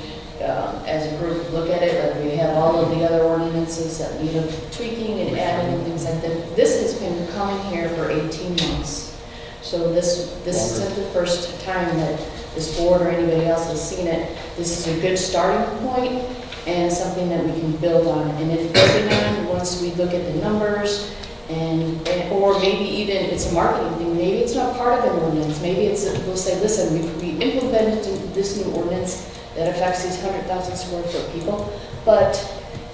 as a group, look at it, like we have all of the other ordinances that need tweaking and adding and things like that. This has been coming here for 18 months. So this isn't the first time that this board or anybody else has seen it. This is a good starting point and something that we can build on. And if building on, once we look at the numbers or maybe even it's a marketing thing, maybe it's not part of an ordinance, maybe we'll say, listen, we implemented this new ordinance that affects these 100,000 square foot people, but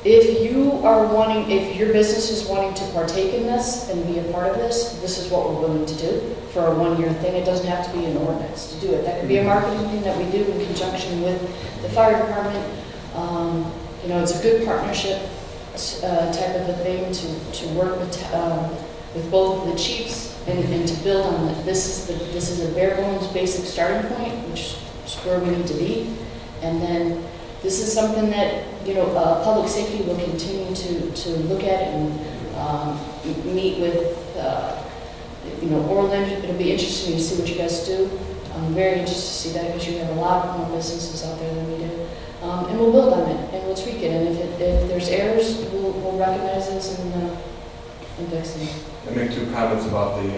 if your business is wanting to partake in this and be a part of this, this is what we're willing to do for a 1-year thing. It doesn't have to be an ordinance to do it. That could be a marketing thing that we do in conjunction with the fire department. It's a good partnership type of a thing to work with both the chiefs and to build on that. This is a bare bones basic starting point, which is where we need to be. And then this is something that, public safety will continue to look at and meet with, Orland. It'll be interesting to see what you guys do. I'm very interested to see that because you have a lot more businesses out there than we do. And we'll build on it and we'll tweak it. And if there's errors, we'll recognize those and fix them. I make 2 comments about the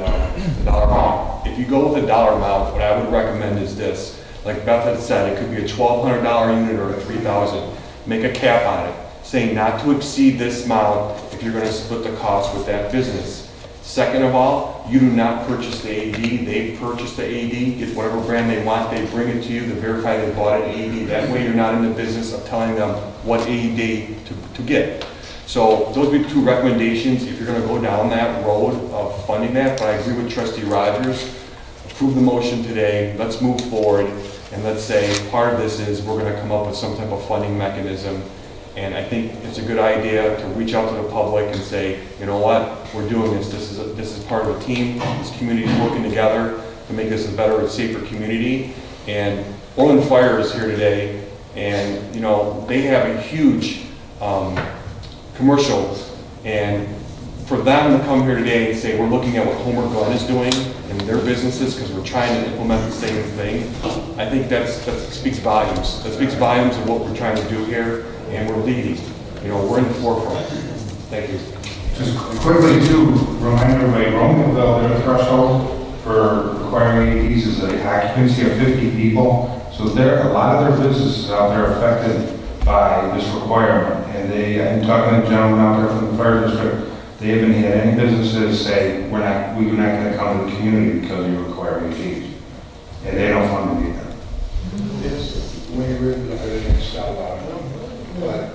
dollar amount. If you go with a dollar amount, what I would recommend is this. Like Beth had said, it could be a $1,200 unit or a $3,000. Make a cap on it, saying not to exceed this amount if you're going to split the cost with that business. Second of all, you do not purchase the AED. They purchase the AED, get whatever brand they want, they bring it to you to verify they bought an AED. That way you're not in the business of telling them what AED to get. So those would be 2 recommendations if you're going to go down that road of funding that. But I agree with Trustee Rogers. Approve the motion today. Let's move forward. And let's say part of this is we're going to come up with some type of funding mechanism. And I think it's a good idea to reach out to the public and say, you know what, we're doing this. This is part of a team. This community is working together to make this a better and safer community. And Orland Fire is here today, and they have a huge commercial. And for them to come here today and say we're looking at what Homer Glen is doing in their businesses because we're trying to implement the same thing, I think that speaks volumes. That speaks volumes of what we're trying to do here, and we're leading. We're in the forefront. Thank you. Just quickly to remind everybody, Romeoville, their threshold for requiring AEDs is an occupancy of 50 people. So a lot of their businesses out there are affected by this requirement. And I'm talking to a gentleman out there from the fire district. They haven't had any businesses say, we're not going to come to the community because you require AEDs. And they don't fund it either. Yes, when you read everything's not allowed. But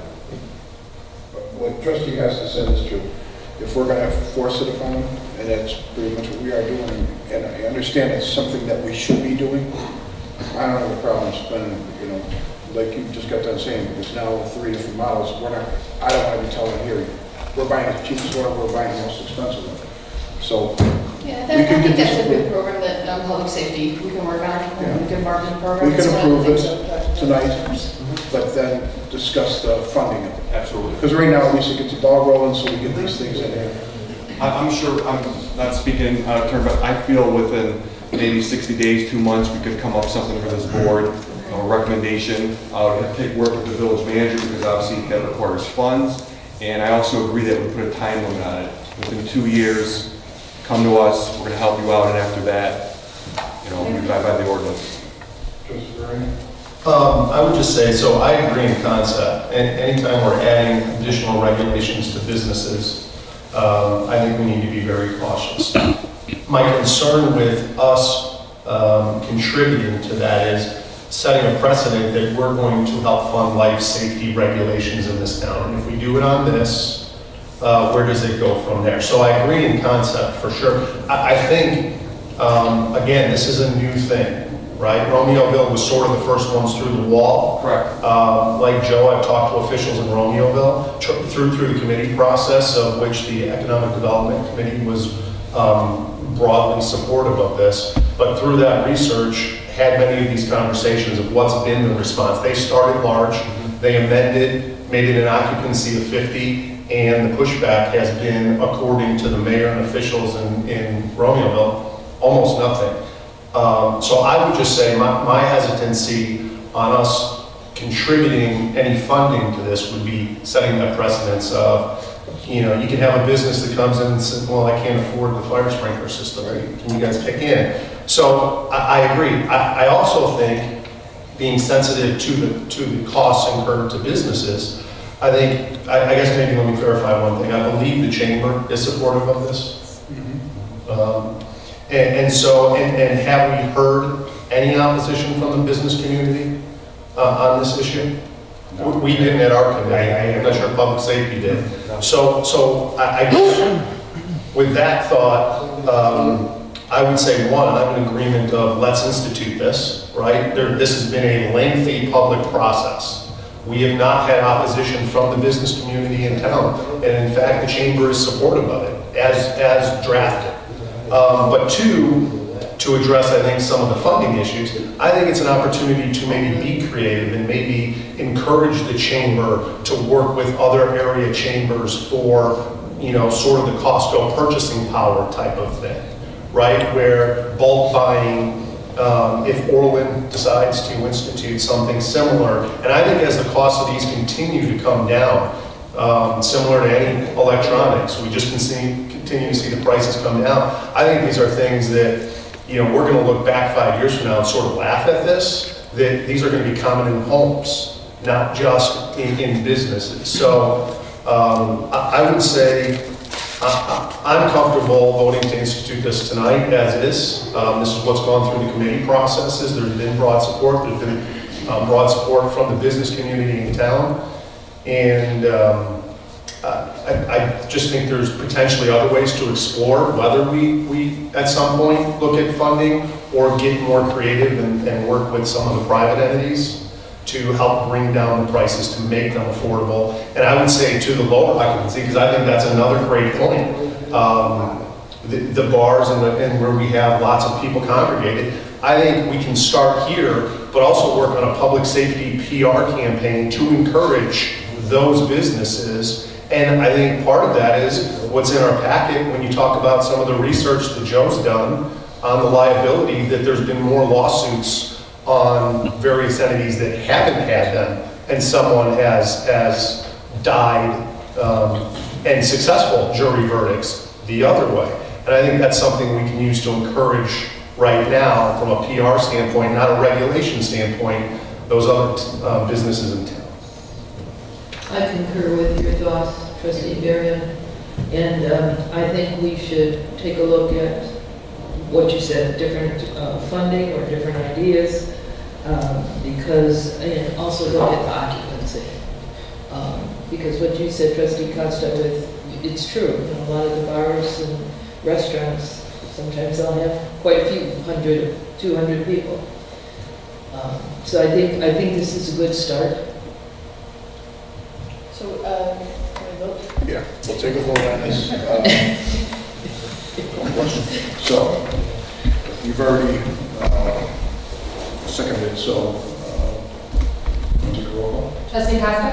what Trustee Hester said is true. If we're going to force it upon them, and that's pretty much what we are doing, and I understand it's something that we should be doing, I don't have a problem spending, like you just got done saying, because now 3 different models, I don't want to be telling here, we're buying the cheapest one, we're buying the most expensive one. So, yeah, I think that's a good program that public safety we can work on, a good marketing program. We can approve it tonight, but then discuss the funding of it. Absolutely. Because right now, at least it gets the ball rolling, so we get these things in there. I'm sure, I'm not speaking out of turn, but I feel within maybe 60 days, 2 months, we could come up with something for this board, a recommendation. I'll take work with the village manager because obviously that requires funds. And I also agree that we put a time limit on it. Within 2 years, come to us, we're going to help you out, and after that, we abide by the ordinance. I would just say, so I agree in concept. And anytime we're adding additional regulations to businesses, I think we need to be very cautious. My concern with us contributing to that is setting a precedent that we're going to help fund life safety regulations in this town. And if we do it on this, where does it go from there? So I agree in concept for sure. I think, again, this is a new thing. Right? Romeoville was sort of the first ones through the wall. Correct. Like Joe, I've talked to officials in Romeoville through the committee process, of which the Economic Development Committee was broadly supportive of this. But through that research, had many of these conversations of what's been the response. They started large, they amended, made it an occupancy of 50, and the pushback has been, according to the mayor and officials in Romeoville, almost nothing. So I would just say my hesitancy on us contributing any funding to this would be setting that precedence of, you can have a business that comes in and says, well, I can't afford the fire sprinkler system. Can you guys kick in? So I agree. I also think being sensitive to the costs incurred to businesses, I think, I guess maybe let me clarify one thing. I believe the chamber is supportive of this. And have we heard any opposition from the business community on this issue? No. We didn't at our committee. I'm not sure public safety did. So I guess with that thought, I would say, one, I'm in agreement of let's institute this, right? This has been a lengthy public process. We have not had opposition from the business community in town, and in fact, the chamber is supportive of it as drafted. But two, to address, I think, some of the funding issues, I think it's an opportunity to maybe be creative and maybe encourage the chamber to work with other area chambers for, sort of the Costco purchasing power type of thing, right? Where bulk buying, if Orland decides to institute something similar, and I think as the cost of these continue to come down, similar to any electronics, we just continue to see the prices come down. I think these are things that, we're going to look back 5 years from now and sort of laugh at this, that these are going to be common in homes, not just in businesses. So I would say I'm comfortable voting to institute this tonight as is. This is what's gone through the committee processes. There's been broad support. There's been broad support from the business community in town. And I just think there's potentially other ways to explore whether we at some point look at funding or get more creative and work with some of the private entities to help bring down the prices to make them affordable. And I would say to the lower occupancy, because I think that's another great point. The bars and where we have lots of people congregated, I think we can start here, but also work on a public safety PR campaign to encourage those businesses. And I think part of that is what's in our packet when you talk about some of the research that Joe's done on the liability, that there's been more lawsuits on various entities that haven't had them, and someone has died and successful jury verdicts the other way. And I think that's something we can use to encourage right now from a PR standpoint, not a regulation standpoint, those other businesses in town. I concur with your thoughts, Trustee Varian, and I think we should take a look at what you said, different funding or different ideas, and also look at the occupancy. Because what you said, Trustee Costa, it's true. A lot of the bars and restaurants, sometimes they'll have quite a few 100, 200 people. So I think this is a good start. So, can we vote? Yeah, we'll take a vote on this. So, you've already seconded, so we'll take a roll call. Trustee Costa?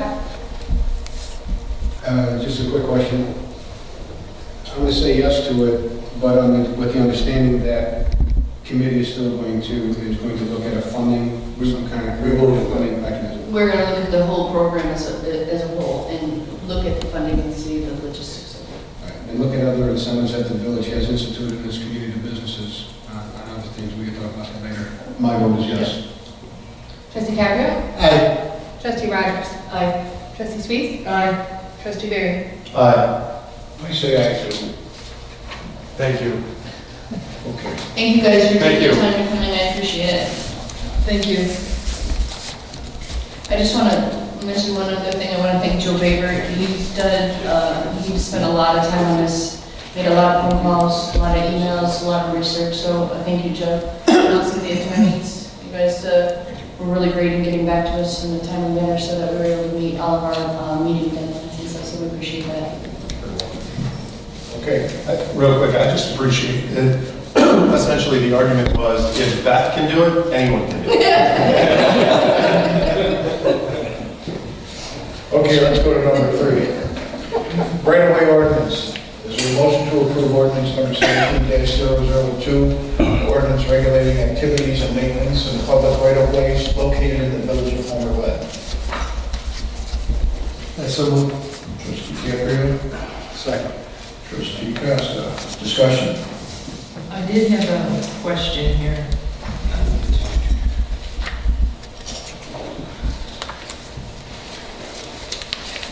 Just a quick question. I'm going to say yes to it, but with the understanding that committee is going to look at a funding, some kind of funding mechanism. We're going to look at the whole program as a whole and look at the funding and see the logistics of it. Right. And look at other incentives that the village has instituted in its community to businesses on other things. We can talk about that later. My vote is yes. Trustee Caprio? Aye. Trustee Rogers? Aye. Trustee Sweet? Aye. Trustee Barry? Aye. I say aye too. Thank you. Okay. Thank you guys for Thank taking the you. time to come in. I appreciate it. Thank you. I just want to mention one other thing. I want to thank Joe Baber. He's spent a lot of time on this, made a lot of phone calls, a lot of emails, a lot of research. So thank you, Joe. And also the attorneys. You guys were really great in getting back to us in a timely manner so that we were able to meet all of our meeting deadlines and stuff. So we appreciate that. Okay. Real quick, I just appreciate that. Essentially, the argument was, if Beth can do it, anyone can do it. Okay, let's go to number 3. Right-of-way ordinance. Is there a motion to approve ordinance number 17-002, ordinance regulating activities and maintenance in public right-of-ways located in the village of Homer Glen? So moved. Trustee Caprio? Second. Trustee Costa. Discussion. I did have a question here.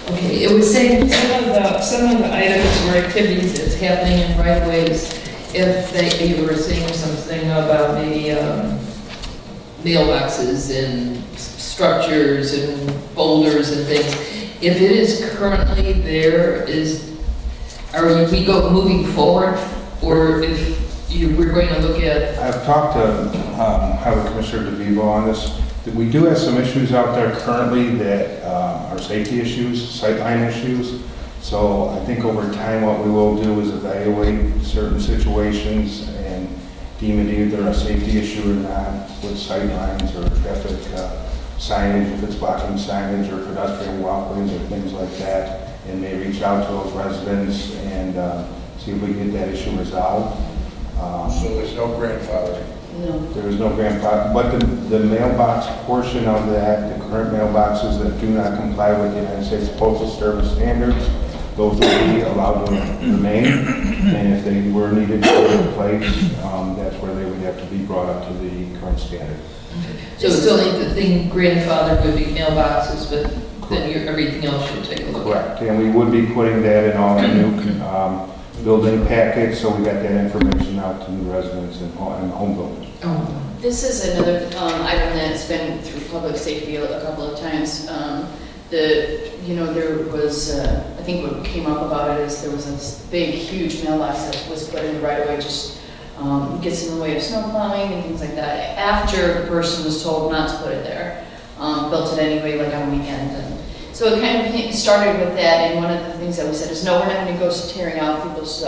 Okay, it was saying some of the items or activities that's happening in right-of-ways, if you were saying something about maybe mailboxes and structures and boulders and things, if it is currently there, are we moving forward, or if we're going to look at? I've talked to Highway Commissioner DeVivo on this. That we do have some issues out there currently that are safety issues, sightline issues. So I think over time what we will do is evaluate certain situations and deem it either a safety issue or not with sightlines or traffic signage, if it's blocking signage or pedestrian walkways or things like that, and may reach out to those residents and see if we can get that issue resolved. So there's no grandfathering? No. There is no grandfather, but the mailbox portion of that, the current mailboxes that do not comply with the United States Postal Service standards, those will be allowed to remain, and if they were needed to be replaced, that's where they would have to be brought up to the current standard. So it's only the thing grandfather would be mailboxes, but then everything else should take a look at. Correct, and we would be putting that in all our new building packets, so we got that information out to new residents and home builders. This is another item that's been through public safety a couple of times. There was, I think what came up about it is there was this big, huge mailbox that was put in the right of way, just gets in the way of snow plowing and things like that. After the person was told not to put it there, built it anyway, like on a weekend. And so it kind of started with that, and one of the things that we said is, no, we're not going to go tearing out people's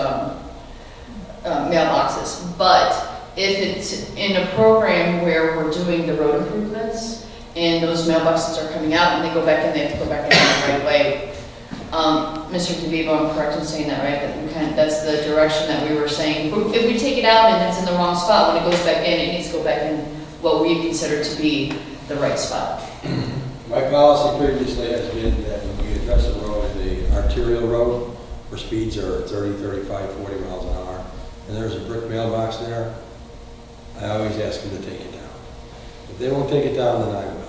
mailboxes. But if it's in a program where we're doing the road improvements and those mailboxes are coming out and they go back in, they have to go back in the right way. Mr. DeVivo, I'm correct in saying that, right? That's the direction that we were saying. If we take it out and it's in the wrong spot, when it goes back in, it needs to go back in what we consider to be the right spot. My policy previously has been that when we address a road, the arterial road, where speeds are 30, 35, 40 miles an hour, and there's a brick mailbox there, I always ask them to take it down. If they won't take it down, then I will.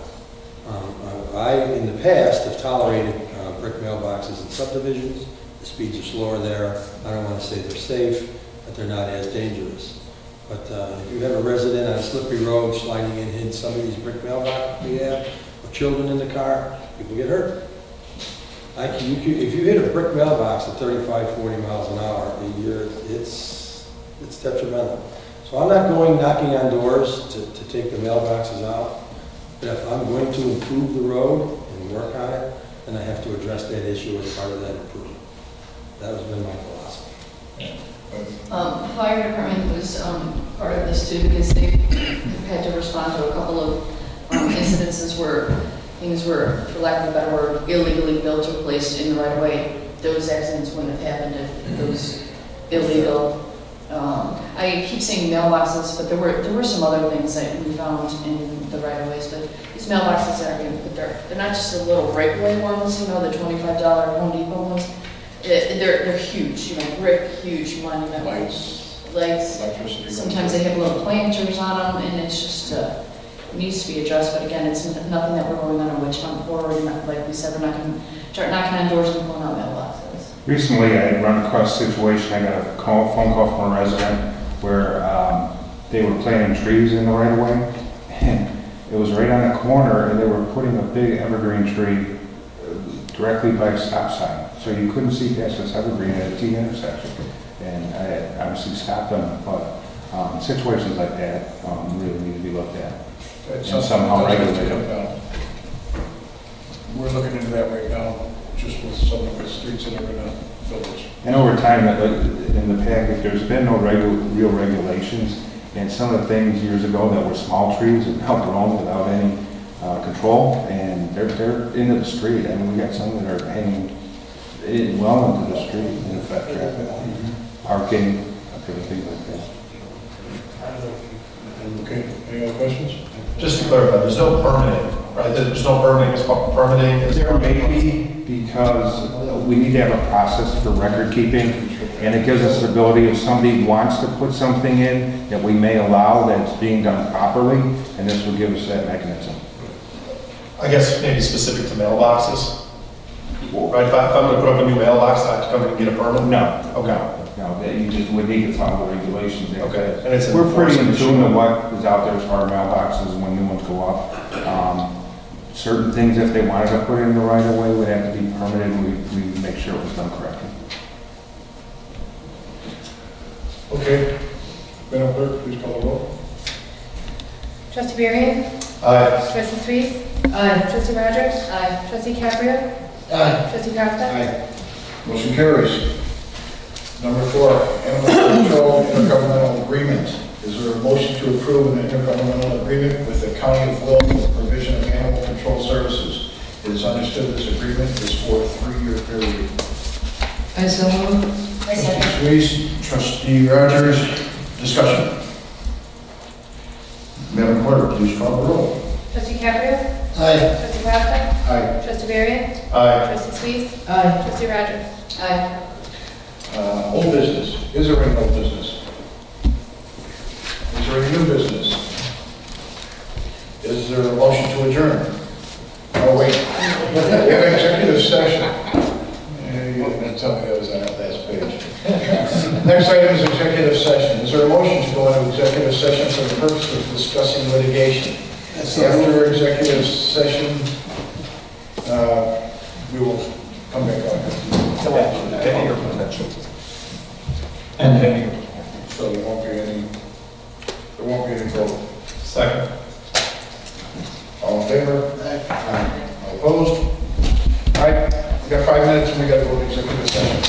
I, in the past, have tolerated brick mailboxes in subdivisions. The speeds are slower there. I don't want to say they're safe, but they're not as dangerous. But if you have a resident on a slippery road sliding in some of these brick mailboxes we have, or children in the car, people get hurt. If you hit a brick mailbox at 35, 40 miles an hour, it's detrimental. So I'm not going knocking on doors to take the mailboxes out. But if I'm going to improve the road and work on it, then I have to address that issue as part of that improvement. That has been my philosophy. Fire department was part of this too, because they had to respond to a couple of incidences where things were, for lack of a better word, illegally built or placed in the right of way. Those accidents wouldn't have happened if it was illegal. I keep saying mailboxes, but there were some other things that we found in the right of ways. But these mailboxes that are being put there, they're not just the little breakaway ones, the $25 Home Depot ones. They're huge, brick, huge monument lights. Electricity. Sometimes they have little planters on them, and it's just it needs to be addressed. But again, it's nothing that we're going on a witch hunt for. Like we said, we're not going to start knocking on doors and pulling out mailboxes. Recently, I had run across a situation. I got a phone call from a resident where they were planting trees in the right of way, and it was right on the corner, and they were putting a big evergreen tree directly by a stop sign. So you couldn't see past this evergreen at a T intersection. And I obviously stopped them, but situations like that really need to be looked at. And somehow regulated. We're looking into that right now, just with some of the streets that are in the village. And over time, in the package, there's been no real regulations. And some of the things years ago that were small trees have now grown without any control, and they're into the street. I mean, we got some that are hanging well into the street and affect traffic, parking, things like that. Okay, any other questions? Just to clarify, there's no permitting, right? There's no permitting. There may be, because we need to have a process for record keeping, and it gives us the ability, if somebody wants to put something in that we may allow that's being done properly, and this will give us that mechanism. I guess maybe specific to mailboxes. Right, if I'm gonna put up a new mailbox, I have to come in and get a permit? No. Okay. No, that you just would need to follow the regulations. Okay. And it's an We're pretty in enforcement tune issue. to what is out there as far as mailboxes when new ones go up. Certain things, if they wanted to put in the right of way, would have to be permitted, and we make sure it was done correctly. Okay. Madam Clerk, please call the roll. Trustee Barry? Aye. Trustee Sweet? Aye. Trustee Rogers? Aye. Trustee Caprio? Aye. Trustee Costa? Motion carries. Number 4, Animal Control Intergovernmental Agreement. Is there a motion to approve an intergovernmental agreement with the County of Will for the provision of animal control services? It is understood this agreement is for a 3-year period. I so move. I second. Trustee Sweet, Trustee Rogers, discussion. Madam Clerk, please call the roll. Trustee Caprio? Aye. Trustee Costa? Aye. Trustee Barry? Aye. Trustee Sweet? Aye. Trustee Rogers? Aye. Old business. Is there any old business? Is there any new business? Is there a motion to adjourn? Oh, wait. We have an executive session. Yeah, you're going to tell me that was on that last page. Next item is executive session. Is there a motion to go into executive session for the purpose of discussing litigation? After executive session, we will come back on. Any or potential. And so there won't be any vote. Second. All in favor? Aye. All opposed? All right, we got 5 minutes and we got to go to executive session.